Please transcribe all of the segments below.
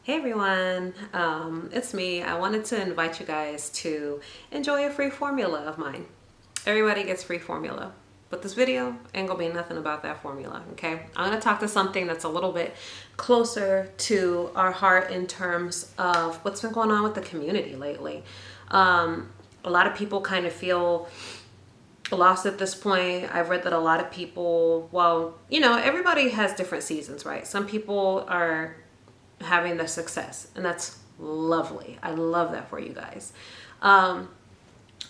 Hey everyone, it's me. I wanted to invite you guys to enjoy a free formula of mine. Everybody gets free formula, but this video ain't gonna be nothing about that formula, okay? I'm gonna talk to something that's a little bit closer to our heart in terms of what's been going on with the community lately. A lot of people kind of feel lost at this point. I've read that a lot of people, well, everybody has different seasons, right? Some people are having the success, and that's lovely. I love that for you guys.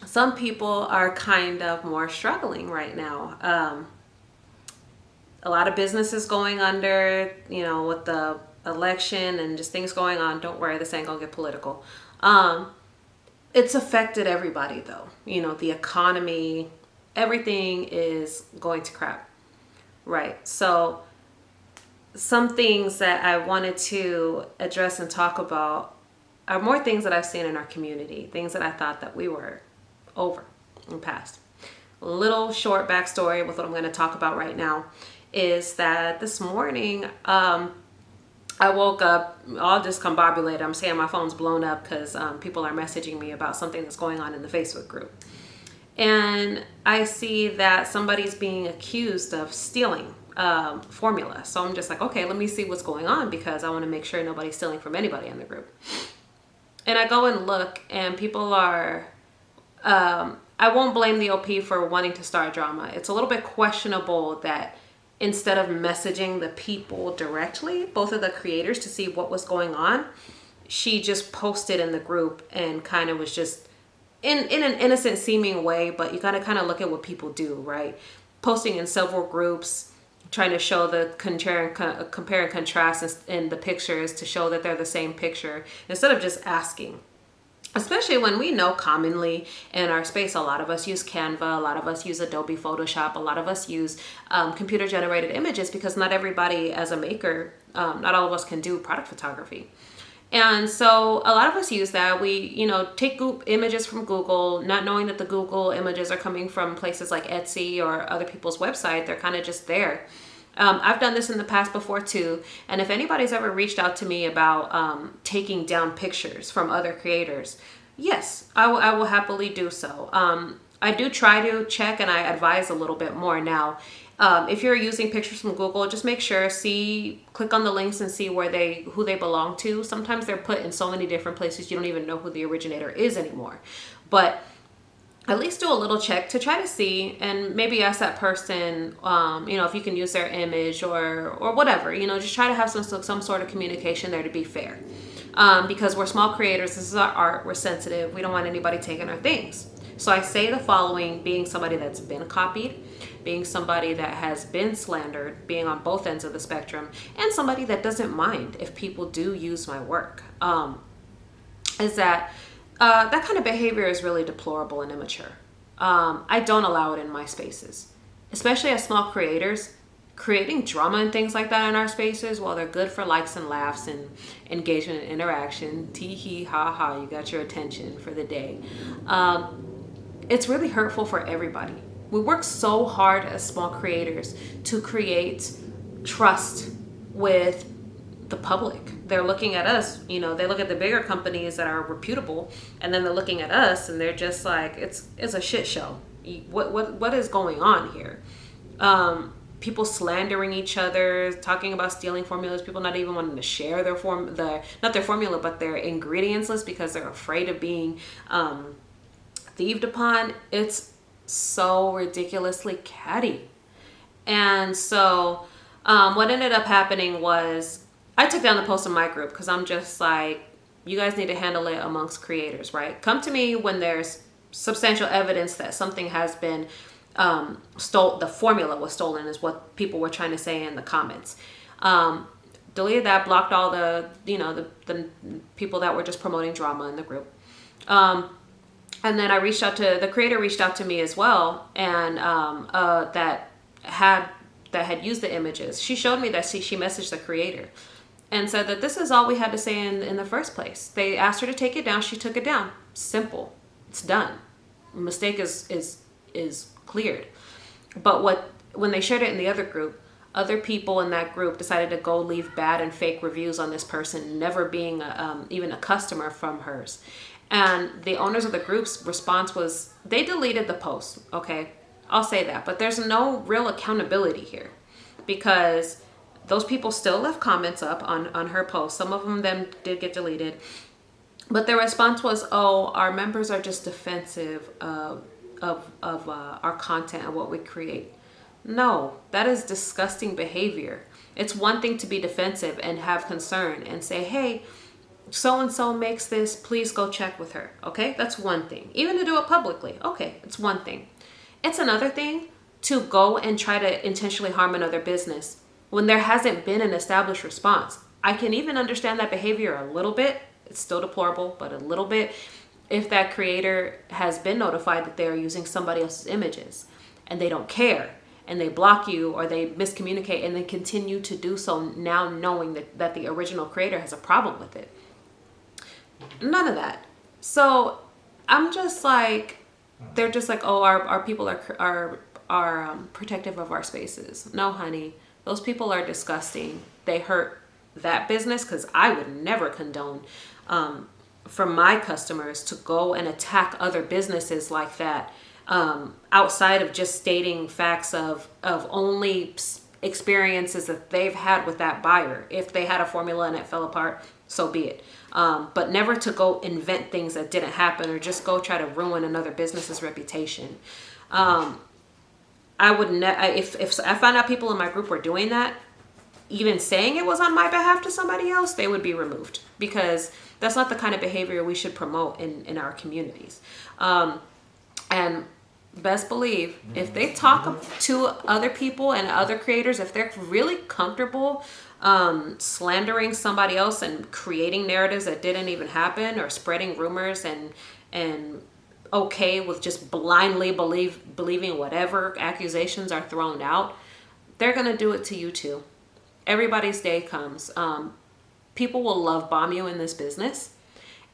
Some people are kind of more struggling right now. A lot of businesses going under, with the election and just things going on. Don't worry, this ain't gonna get political. It's affected everybody though. The economy, everything is going to crap, right? So some things that I wanted to address and talk about are more things that I've seen in our community, things that I thought that we were over and past. A little short backstory with what I'm going to talk about right now is that this morning I woke up all discombobulated. I'm saying my phone's blown up because people are messaging me about something that's going on in the Facebook group. And I see that somebody's being accused of stealing formula. So I'm just like, okay, let me see what's going on because I want to make sure nobody's stealing from anybody in the group. And I go and look, and people are, I won't blame the OP for wanting to start drama. It's a little bit questionable that instead of messaging the people directly, both of the creators, to see what was going on, she just posted in the group and kind of was just in an innocent seeming way, but you got to kind of look at what people do, right? Posting in several groups, trying to show the compare and contrast in the pictures to show that they're the same picture instead of just asking. Especially when we know commonly in our space, a lot of us use Canva, a lot of us use Adobe Photoshop, a lot of us use computer generated images because not everybody as a maker, not all of us can do product photography. And so a lot of us use that. We, take images from Google, not knowing that the Google images are coming from places like Etsy or other people's website. They're kind of just there. I've done this in the past before too. And if anybody's ever reached out to me about taking down pictures from other creators, yes, I will happily do so. I do try to check and I advise a little bit more now. If you're using pictures from Google, just make sure, click on the links and see who they belong to. Sometimes they're put in so many different places you don't even know who the originator is anymore. But at least do a little check to try to see, and maybe ask that person, if you can use their image or whatever. Just try to have some sort of communication there to be fair. Because we're small creators, this is our art, we're sensitive, we don't want anybody taking our things. So I say the following, being somebody that's been copied, being somebody that has been slandered, being on both ends of the spectrum, and somebody that doesn't mind if people do use my work, is that that kind of behavior is really deplorable and immature. I don't allow it in my spaces, especially as small creators. Creating drama and things like that in our spaces, while they're good for likes and laughs and engagement and interaction, tee hee ha ha, you got your attention for the day. It's really hurtful for everybody. We work so hard as small creators to create trust with the public. They're looking at us, they look at the bigger companies that are reputable, and then they're looking at us and they're just like, it's a shit show. What is going on here? People slandering each other, talking about stealing formulas, people not even wanting to share not their formula, but their ingredients list because they're afraid of being thieved upon. It's so ridiculously catty. And so what ended up happening was I took down the post in my group because I'm just like, you guys need to handle it amongst creators, right? Come to me when there's substantial evidence that something has been the formula was stolen, is what people were trying to say in the comments. Deleted that, blocked all the people that were just promoting drama in the group. And then the creator reached out to me as well, and that had used the images. She showed me that she messaged the creator and said that this is all we had to say in the first place. They asked her to take it down. She took it down. Simple. It's done. Mistake is cleared. But when they shared it in the other group, other people in that group decided to go leave bad and fake reviews on this person, never being even a customer from hers. And the owners of the group's response was they deleted the post. Okay, I'll say that. But there's no real accountability here, because those people still left comments up on her post. Some of them did get deleted. But their response was, oh, our members are just defensive of our content and what we create. No, that is disgusting behavior. It's one thing to be defensive and have concern and say, hey, so-and-so makes this, please go check with her. Okay, that's one thing. Even to do it publicly. Okay, it's one thing. It's another thing to go and try to intentionally harm another business when there hasn't been an established response. I can even understand that behavior a little bit. It's still deplorable, but a little bit, if that creator has been notified that they're using somebody else's images and they don't care and they block you or they miscommunicate and then continue to do so, now knowing that the original creator has a problem with it. None of that. So I'm just like, they're just like, oh, our people are protective of our spaces. No, honey, those people are disgusting. They hurt that business, because I would never condone for my customers to go and attack other businesses like that, outside of just stating facts of only experiences that they've had with that buyer. If they had a formula and it fell apart, so be it. But never to go invent things that didn't happen or just go try to ruin another business's reputation. I would if I found out people in my group were doing that, even saying it was on my behalf to somebody else, they would be removed, because that's not the kind of behavior we should promote in our communities. And best believe, if they talk to other people and other creators, if they're really comfortable slandering somebody else and creating narratives that didn't even happen, or spreading rumors and okay with just blindly believing whatever accusations are thrown out, they're gonna do it to you too. Everybody's day comes. People will love bomb you in this business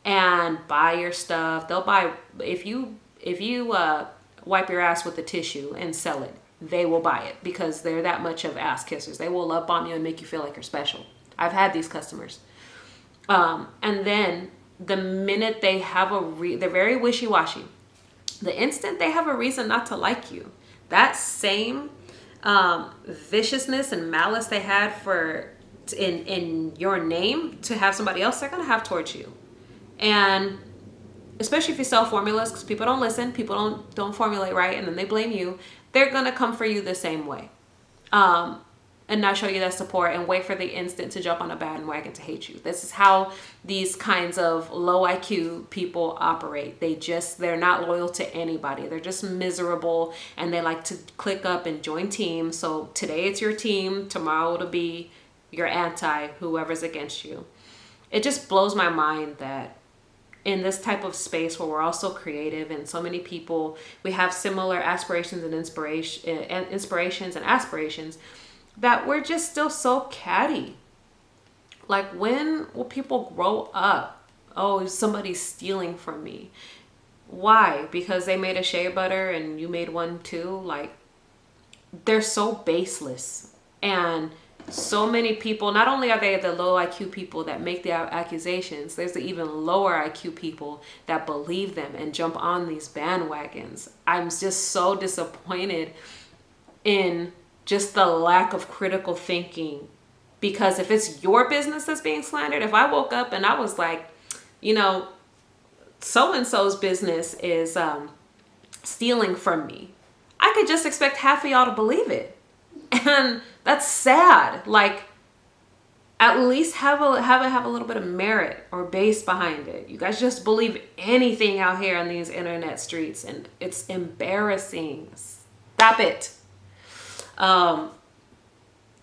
and buy your stuff. They'll buy, if you wipe your ass with a tissue and sell it, they will buy it, because they're that much of ass kissers. They will love bomb you and make you feel like you're special. I've had these customers. And then the minute they have they're very wishy-washy. The instant they have a reason not to like you, that same viciousness and malice they had in your name to have somebody else, they're gonna have towards you. And especially if you sell formulas, because people don't listen, people don't formulate right, and then they blame you, they're gonna come for you the same way, and not show you that support and wait for the instant to jump on a bandwagon to hate you. This is how these kinds of low IQ people operate. They're not loyal to anybody. They're just miserable, and they like to click up and join teams. So today it's your team, tomorrow it'll be your anti, whoever's against you. It just blows my mind that in this type of space where we're all so creative and so many people, we have similar aspirations and inspirations and aspirations, that we're just still so catty. Like, when will people grow up? Oh, somebody's stealing from me. Why? Because they made a shea butter and you made one too? Like, they're so baseless. And so many people, not only are they the low IQ people that make the accusations, there's the even lower IQ people that believe them and jump on these bandwagons. I'm just so disappointed in just the lack of critical thinking, because if it's your business that's being slandered, if I woke up and I was like, so-and-so's business is stealing from me, I could just expect half of y'all to believe it. And that's sad. Like, at least have a little bit of merit or base behind it. You guys just believe anything out here on these internet streets, and it's embarrassing. Stop it.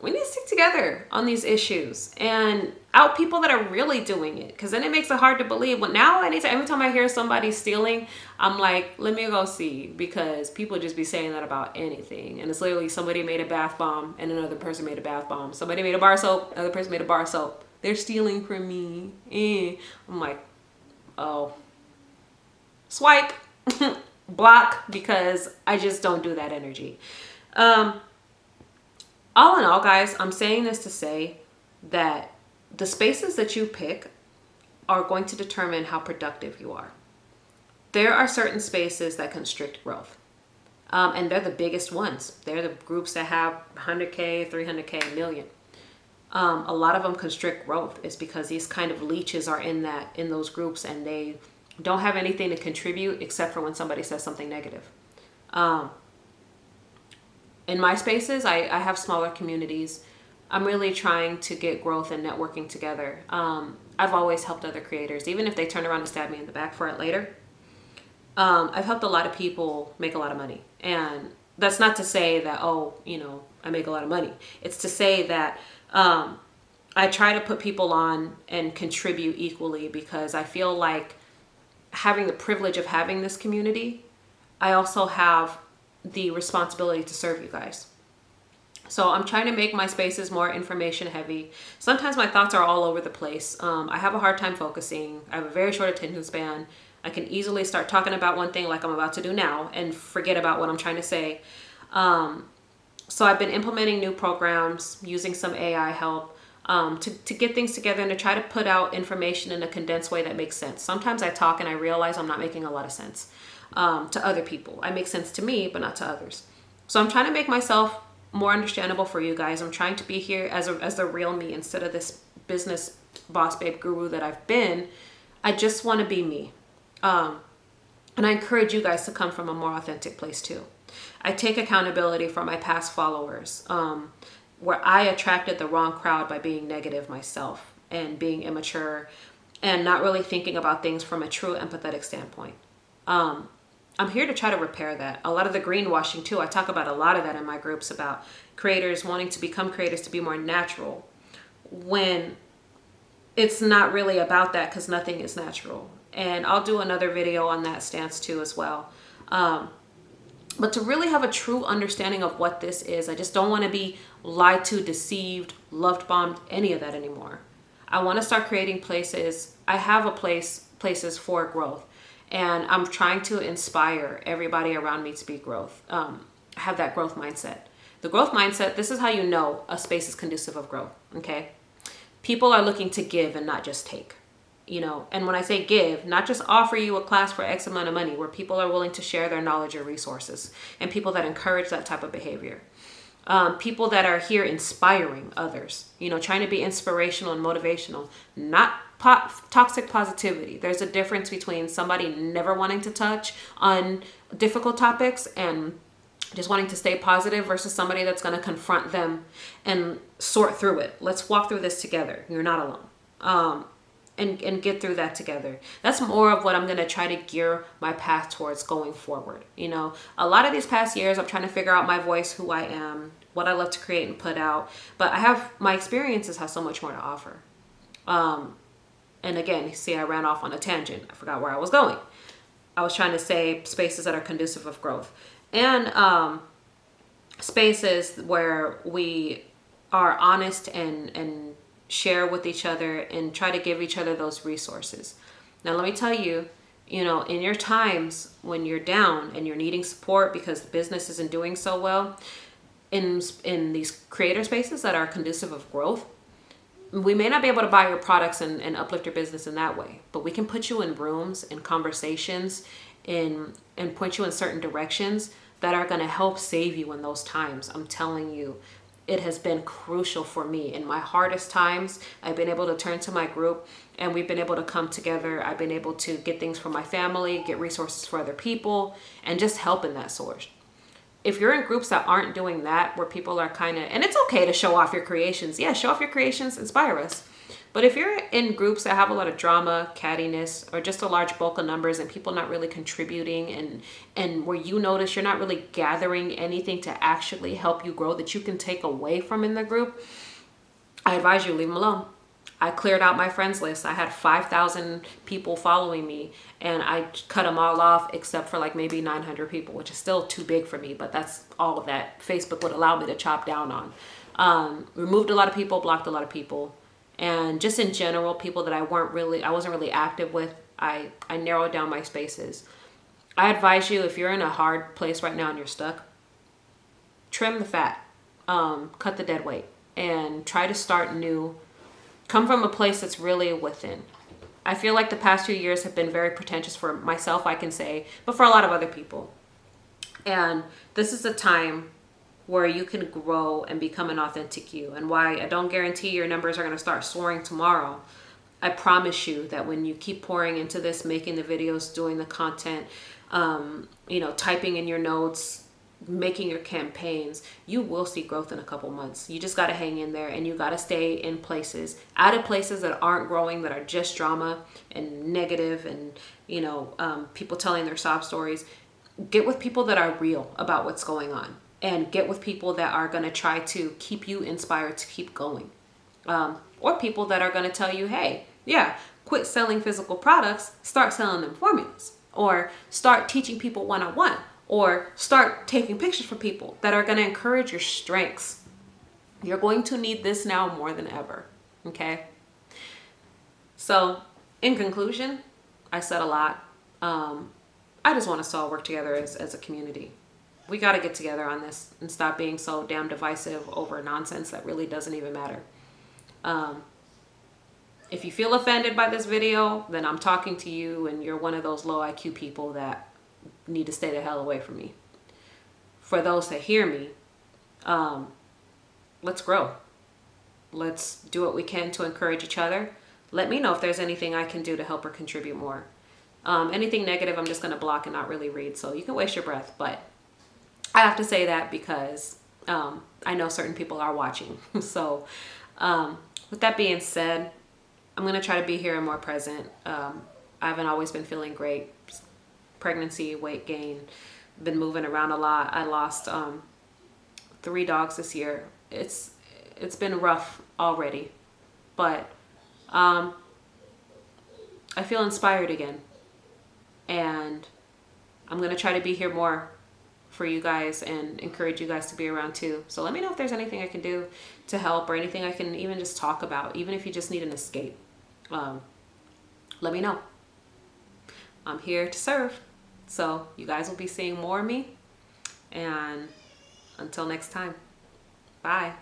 We need to stick together on these issues and out people that are really doing it, because then it makes it hard to believe. But now every time I hear somebody stealing, I'm like, let me go see, because people just be saying that about anything. And it's literally somebody made a bath bomb and another person made a bath bomb. Somebody made a bar soap, another person made a bar soap. They're stealing from me. I'm like, oh, swipe, block, because I just don't do that energy. All in all, guys, I'm saying this to say that the spaces that you pick are going to determine how productive you are. There are certain spaces that constrict growth. And they're the biggest ones. They're the groups that have 100K, 300K, a million. A lot of them constrict growth is because these kind of leeches are in those groups, and they don't have anything to contribute except for when somebody says something negative. In my spaces, I have smaller communities. I'm really trying to get growth and networking together. I've always helped other creators, even if they turn around and stab me in the back for it later. I've helped a lot of people make a lot of money. And that's not to say that, oh, I make a lot of money. It's to say that I try to put people on and contribute equally, because I feel like having the privilege of having this community, I also have the responsibility to serve you guys. So I'm trying to make my spaces more information heavy. Sometimes my thoughts are all over the place. I have a hard time focusing. I have a very short attention span. I can easily start talking about one thing like I'm about to do now and forget about what I'm trying to say. So I've been implementing new programs, using some AI help to get things together and to try to put out information in a condensed way that makes sense. Sometimes I talk and I realize I'm not making a lot of sense to other people. I make sense to me, but not to others. So I'm trying to make myself more understandable for you guys. I'm trying to be here as the real me instead of this business boss babe guru that I've been. I just want to be me. And I encourage you guys to come from a more authentic place too. I take accountability for my past followers, where I attracted the wrong crowd by being negative myself and being immature and not really thinking about things from a true empathetic standpoint. I'm here to try to repair that. A lot of the greenwashing too, I talk about a lot of that in my groups about creators wanting to become creators to be more natural, when it's not really about that, because nothing is natural. And I'll do another video on that stance too as well. But to really have a true understanding of what this is, I just don't want to be lied to, deceived, loved bombed, any of that anymore. I want to start creating places. I have places for growth. And I'm trying to inspire everybody around me to be growth. Have that growth mindset. The growth mindset, this is how you know a space is conducive of growth, okay? People are looking to give and not just take. And when I say give, not just offer you a class for X amount of money, where people are willing to share their knowledge or resources, and people that encourage that type of behavior. People that are here inspiring others, trying to be inspirational and motivational, not toxic positivity. There's a difference between somebody never wanting to touch on difficult topics and just wanting to stay positive versus somebody that's going to confront them and sort through it. Let's walk through this together. You're not alone. And get through that together. That's more of what I'm going to try to gear my path towards going forward. A lot of these past years, I'm trying to figure out my voice, who I am, what I love to create and put out. But my experiences have so much more to offer. And again, see, I ran off on a tangent. I forgot where I was going. I was trying to say spaces that are conducive of growth. And spaces where we are honest and share with each other and try to give each other those resources. Now, let me tell you, in your times when you're down and you're needing support because the business isn't doing so well, in these creator spaces that are conducive of growth, we may not be able to buy your products and uplift your business in that way, but we can put you in rooms and conversations and point you in certain directions that are going to help save you in those times. I'm telling you, it has been crucial for me. In my hardest times, I've been able to turn to my group and we've been able to come together. I've been able to get things for my family, get resources for other people, and just help in that sort. If you're in groups that aren't doing that, where people are and it's okay to show off your creations. Yeah, show off your creations, inspire us. But if you're in groups that have a lot of drama, cattiness, or just a large bulk of numbers and people not really contributing and where you notice you're not really gathering anything to actually help you grow that you can take away from in the group, I advise you leave them alone. I cleared out my friends list. I had 5,000 people following me and I cut them all off except for like maybe 900 people, which is still too big for me, but that's all of that Facebook would allow me to chop down on. Removed a lot of people, blocked a lot of people. And just in general, people that I wasn't really active with, I narrowed down my spaces. I advise you, if you're in a hard place right now and you're stuck, trim the fat. cut the dead weight and try to start new. Come from a place that's really within. I feel like the past few years have been very pretentious for myself, I can say, but for a lot of other people. And this is a time where you can grow and become an authentic you. And why I don't guarantee your numbers are going to start soaring tomorrow. I promise you that when you keep pouring into this, making the videos, doing the content, typing in your notes, making your campaigns, you will see growth in a couple months. You just got to hang in there, and you got to stay in places, out of places that aren't growing, that are just drama and negative and, people telling their sob stories. Get with people that are real about what's going on, and get with people that are going to try to keep you inspired to keep going. Or people that are going to tell you, hey, yeah, quit selling physical products, start selling them formulas, or start teaching people one-on-one, or start taking pictures for people that are going to encourage your strengths. You're going to need this now more than ever. Okay. So in conclusion, I said a lot. I just want us to all work together as a community. We got to get together on this and stop being so damn divisive over nonsense that really doesn't even matter. If you feel offended by this video, then I'm talking to you, and you're one of those low IQ people that need to stay the hell away from me. For those that hear me, let's grow. Let's do what we can to encourage each other. Let me know if there's anything I can do to help or contribute more. Anything negative, I'm just going to block and not really read, so you can waste your breath. But I have to say that because I know certain people are watching. So with that being said, I'm going to try to be here and more present. I haven't always been feeling great. Pregnancy, weight gain, been moving around a lot. I lost 3 dogs this year. It's been rough already, but I feel inspired again, and I'm going to try to be here more for you guys and encourage you guys to be around too. So let me know if there's anything I can do to help, or anything I can even just talk about, even if you just need an escape. Let me know. I'm here to serve. So you guys will be seeing more of me, and until next time, bye.